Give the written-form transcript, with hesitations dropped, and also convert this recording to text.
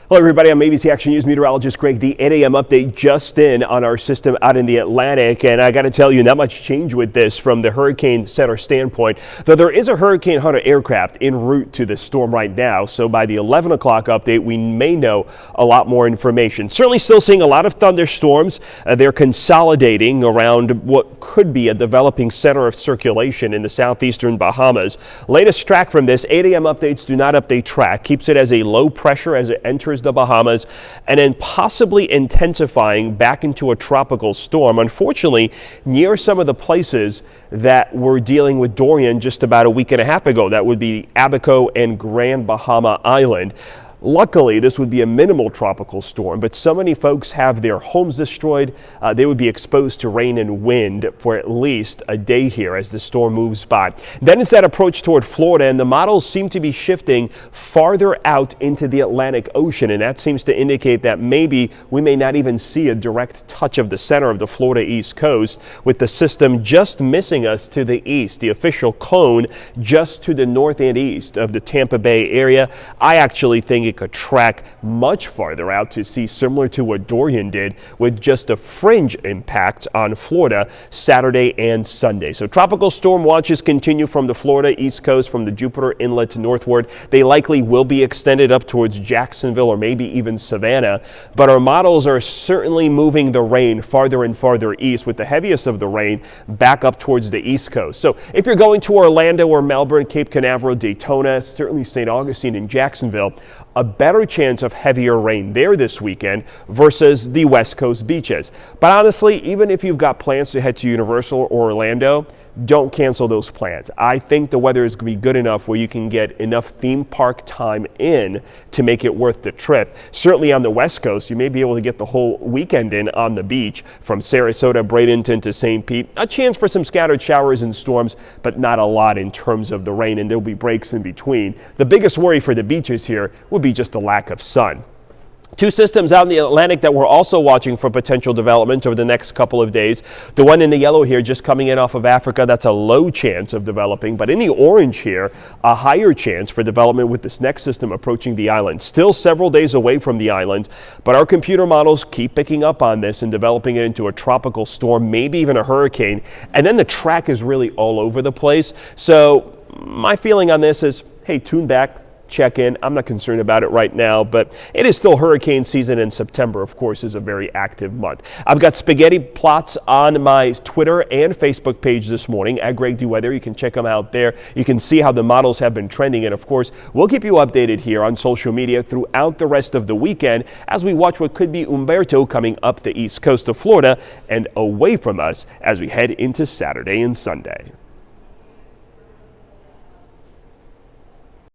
Hello everybody, I'm ABC Action News meteorologist Greg. The 8 a.m. update just in on our system out in the Atlantic, and I got to tell you, not much change with this from the Hurricane Center standpoint, though there is a Hurricane Hunter aircraft en route to this storm right now, so by the 11 o'clock update we may know a lot more information. Certainly still seeing a lot of thunderstorms. They're consolidating around what could be a developing center of circulation in the southeastern Bahamas. Latest track from this 8 a.m. updates do not update track, keeps it as a low pressure as it enters the Bahamas and then possibly intensifying back into a tropical storm. Unfortunately, near some of the places that were dealing with Dorian just about a week and a half ago. That would be Abaco and Grand Bahama Island. Luckily, this would be a minimal tropical storm, but so many folks have their homes destroyed. They would be exposed to rain and wind for at least a day here as the storm moves by. Then it's that approach toward Florida, and the models seem to be shifting farther out into the Atlantic Ocean, and that seems to indicate that maybe we may not even see a direct touch of the center of the Florida East Coast, with the system just missing us to the east, the official cone just to the north and east of the Tampa Bay area. I actually think it could track much farther out to see similar to what Dorian did, with just a fringe impact on Florida Saturday and Sunday. So tropical storm watches continue from the Florida East Coast, from the Jupiter Inlet to northward. They likely will be extended up towards Jacksonville or maybe even Savannah, but our models are certainly moving the rain farther and farther east, with the heaviest of the rain back up towards the East Coast. So if you're going to Orlando or Melbourne, Cape Canaveral, Daytona, certainly St. Augustine and Jacksonville, a better chance of heavier rain there this weekend versus the West Coast beaches. But honestly, even if you've got plans to head to Universal or Orlando, don't cancel those plans. I think the weather is going to be good enough where you can get enough theme park time in to make it worth the trip. Certainly on the West Coast, you may be able to get the whole weekend in on the beach from Sarasota, Bradenton to St. Pete. A chance for some scattered showers and storms, but not a lot in terms of the rain, and there'll be breaks in between. The biggest worry for the beaches here would be just the lack of sun. Two systems out in the Atlantic that we're also watching for potential development over the next couple of days. The one in the yellow here just coming in off of Africa, that's a low chance of developing. But in the orange here, a higher chance for development with this next system approaching the island. Still several days away from the island, but our computer models keep picking up on this and developing it into a tropical storm, maybe even a hurricane. And then the track is really all over the place. So my feeling on this is, hey, tune back. Check in. I'm not concerned about it right now, but it is still hurricane season, and September, of course, is a very active month. I've got spaghetti plots on my Twitter and Facebook page this morning at Greg Do Weather. You can check them out there. You can see how the models have been trending, and of course, we'll keep you updated here on social media throughout the rest of the weekend as we watch what could be Humberto coming up the east coast of Florida and away from us as we head into Saturday and Sunday.